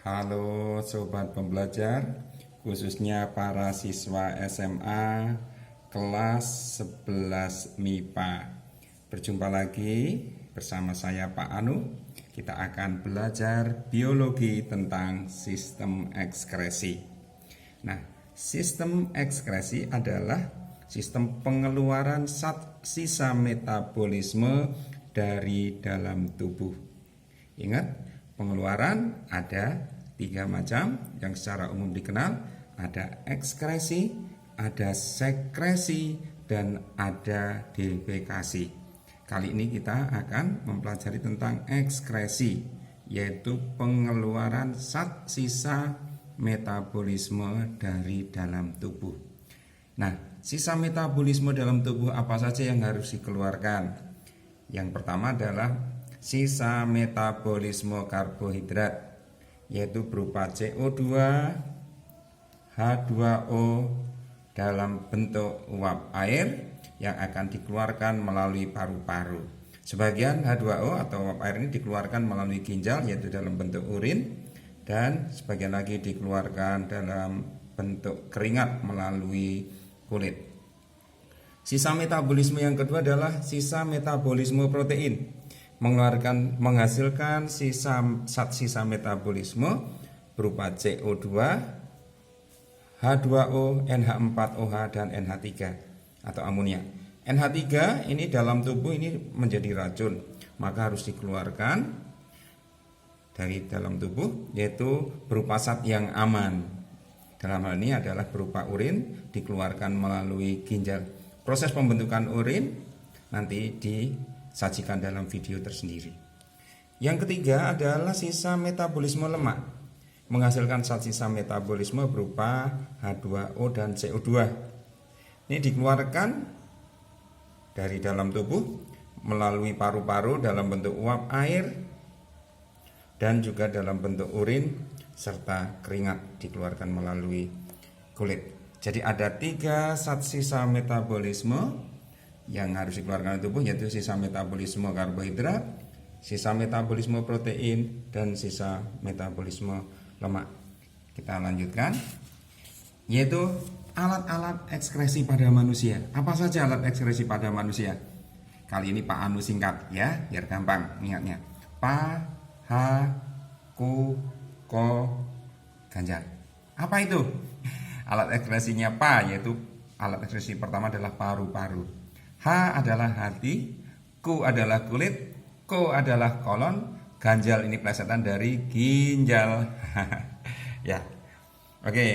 Halo sobat pembelajar, khususnya para siswa SMA kelas 11 MIPA. Berjumpa lagi bersama saya Pak Anu. Kita akan belajar biologi tentang sistem ekskresi. Nah, sistem ekskresi adalah sistem pengeluaran sisa metabolisme dari dalam tubuh. Ingat, pengeluaran ada 3 macam yang secara umum dikenal. Ada ekskresi, ada sekresi, dan ada defekasi. Kali ini kita akan mempelajari tentang ekskresi, yaitu pengeluaran sisa metabolisme dari dalam tubuh. Nah, sisa metabolisme dalam tubuh apa saja yang harus dikeluarkan? Yang pertama adalah sisa metabolisme karbohidrat, yaitu berupa CO2, H2O dalam bentuk uap air yang akan dikeluarkan melalui paru-paru. Sebagian H2O atau uap air ini dikeluarkan melalui ginjal, yaitu dalam bentuk urin, dan sebagian lagi dikeluarkan dalam bentuk keringat melalui kulit. Sisa metabolisme yang kedua adalah sisa metabolisme protein, menghasilkan sisa metabolisme berupa CO2, H2O, NH4OH, dan NH3 atau amonia. NH3 ini dalam tubuh ini menjadi racun, maka harus dikeluarkan dari dalam tubuh, yaitu berupa zat yang aman. Dalam hal ini adalah berupa urin, dikeluarkan melalui ginjal. Proses pembentukan urin nanti disajikan dalam video tersendiri. Yang ketiga adalah sisa metabolisme lemak, menghasilkan zat sisa metabolisme berupa H2O dan CO2. Ini dikeluarkan dari dalam tubuh melalui paru-paru dalam bentuk uap air dan juga dalam bentuk urin serta keringat dikeluarkan melalui kulit. Jadi ada 3 zat sisa metabolisme yang harus dikeluarkan dari tubuh, yaitu sisa metabolisme karbohidrat, sisa metabolisme protein, dan sisa metabolisme lemak. Kita lanjutkan, yaitu alat-alat ekskresi pada manusia. Apa saja alat ekskresi pada manusia? Kali ini Pak Anu singkat ya, biar gampang ingatnya. Pa, Ha, Ku, Ko, Ganjar. Apa itu? Alat ekskresinya Pa, yaitu alat ekskresi pertama adalah paru-paru. H adalah hati, Ku adalah kulit, Ko adalah kolon, Ganjal ini plesetan dari ginjal. Ya, oke.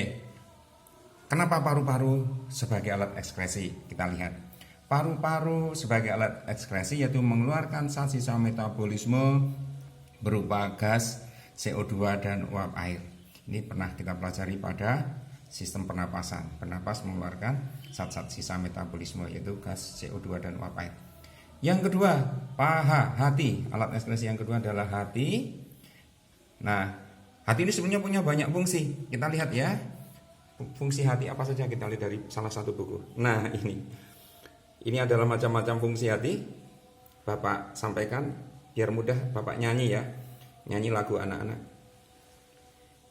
Kenapa paru-paru sebagai alat ekskresi? Kita lihat. Paru-paru sebagai alat ekskresi yaitu mengeluarkan zat sisa metabolisme berupa gas, CO2, dan uap air. Ini pernah kita pelajari pada sistem pernapasan. Pernapas mengeluarkan zat-zat sisa metabolisme yaitu gas, CO2, dan uap air. Yang kedua, paha, hati. Alat ekskresi yang kedua adalah hati. Nah, hati ini sebenarnya punya banyak fungsi. Kita lihat ya. Fungsi hati apa saja kita lihat dari salah satu buku. Nah, ini adalah macam-macam fungsi hati. Bapak sampaikan biar mudah Bapak nyanyi ya. Nyanyi lagu anak-anak.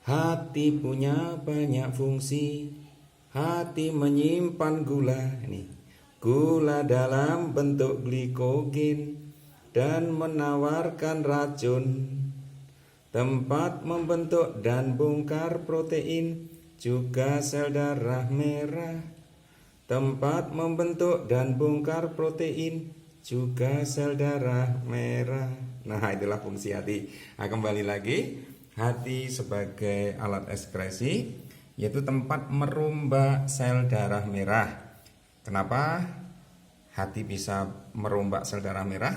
Hati punya banyak fungsi, hati menyimpan gula, gula dalam bentuk glikogen dan menawarkan racun, tempat membentuk dan bongkar protein, juga sel darah merah, tempat membentuk dan bongkar protein, juga sel darah merah. Nah, itulah fungsi hati. Nah, kembali lagi. Hati sebagai alat ekskresi yaitu tempat merombak sel darah merah. Kenapa hati bisa merombak sel darah merah?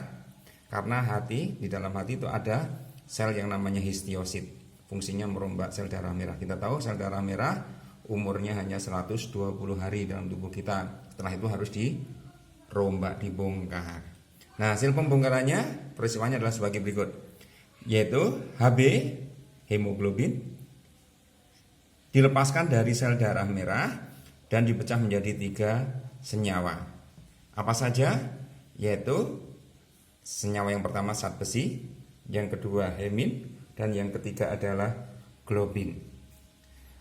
Karena di dalam hati itu ada sel yang namanya histiosit. Fungsinya merombak sel darah merah. Kita tahu sel darah merah umurnya hanya 120 hari dalam tubuh kita. Setelah itu harus dirombak, dibongkar. Nah, hasil pembongkarannya peristiwanya adalah sebagai berikut, yaitu Hb, hemoglobin, dilepaskan dari sel darah merah dan dipecah menjadi 3 senyawa. Apa saja? Yaitu senyawa yang pertama zat besi, yang kedua hemin, dan yang ketiga adalah globin.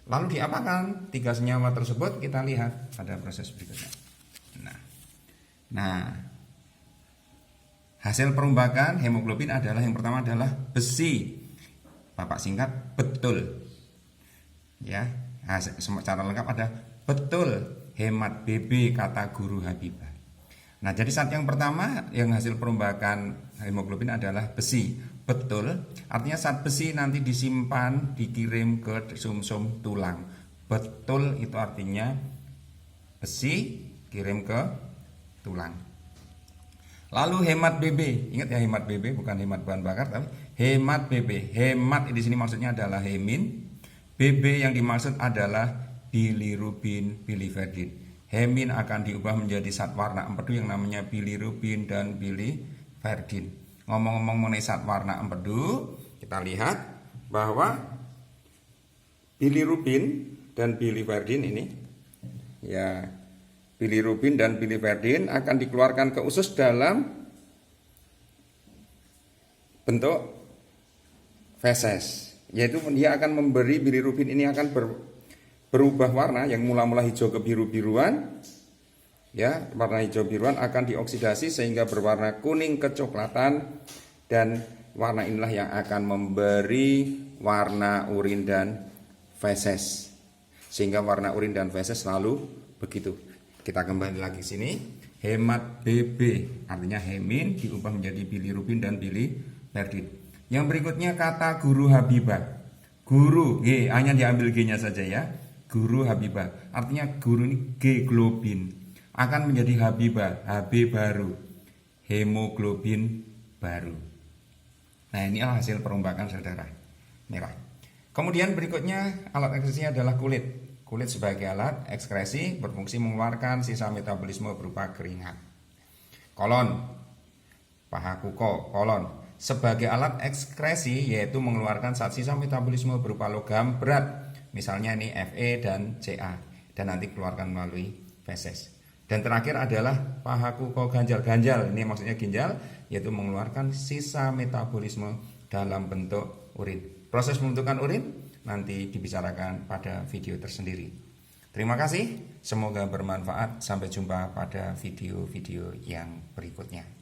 Lalu diapakan 3 senyawa tersebut? Kita lihat pada proses berikutnya. Nah, hasil perombakan hemoglobin adalah yang pertama adalah besi. Bapak singkat betul. Ya, secara lengkap ada betul hemat BB kata guru Habibah. Nah, jadi saat yang pertama yang hasil perombakan hemoglobin adalah besi. Betul, artinya saat besi nanti disimpan, dikirim ke sumsum tulang. Betul itu artinya besi kirim ke tulang. Lalu hemat BB, ingat ya hemat BB bukan hemat bahan bakar tapi hemat BB. Hemat di sini maksudnya adalah hemin. BB yang dimaksud adalah bilirubin, biliverdin. Hemin akan diubah menjadi zat warna empedu yang namanya bilirubin dan biliverdin. Ngomong-ngomong mengenai zat warna empedu, kita lihat bahwa bilirubin dan biliverdin ini, ya, bilirubin dan biliverdin akan dikeluarkan ke usus dalam bentuk feses, yaitu dia akan memberi bilirubin ini akan berubah warna yang mula-mula hijau ke biru-biruan. Ya, warna hijau biruan akan dioksidasi sehingga berwarna kuning kecoklatan, dan warna inilah yang akan memberi warna urin dan feses. Sehingga warna urin dan feses selalu begitu. Kita kembali lagi ke sini. Hemat BB artinya hemin diubah menjadi bilirubin dan biliverdin. Yang berikutnya kata guru Habibah. Guru, G, hanya diambil G-nya saja ya. Guru Habibah artinya guru ini G globin. Akan menjadi Habibah, HB baru, hemoglobin baru. Nah, inilah hasil perombakan sel darah merah. Kemudian berikutnya alat ekskresinya adalah kulit. Kulit sebagai alat ekskresi berfungsi mengeluarkan sisa metabolisme berupa keringat. Kolon, paha kuko, kolon sebagai alat ekskresi yaitu mengeluarkan zat sisa metabolisme berupa logam berat, misalnya ini Fe dan Ca, dan nanti keluarkan melalui feses. Dan terakhir adalah paha kuko ganjal. Ini maksudnya ginjal, yaitu mengeluarkan sisa metabolisme dalam bentuk urin. Proses pembentukan urin nanti dibicarakan pada video tersendiri. Terima kasih, semoga bermanfaat. Sampai jumpa pada video-video yang berikutnya.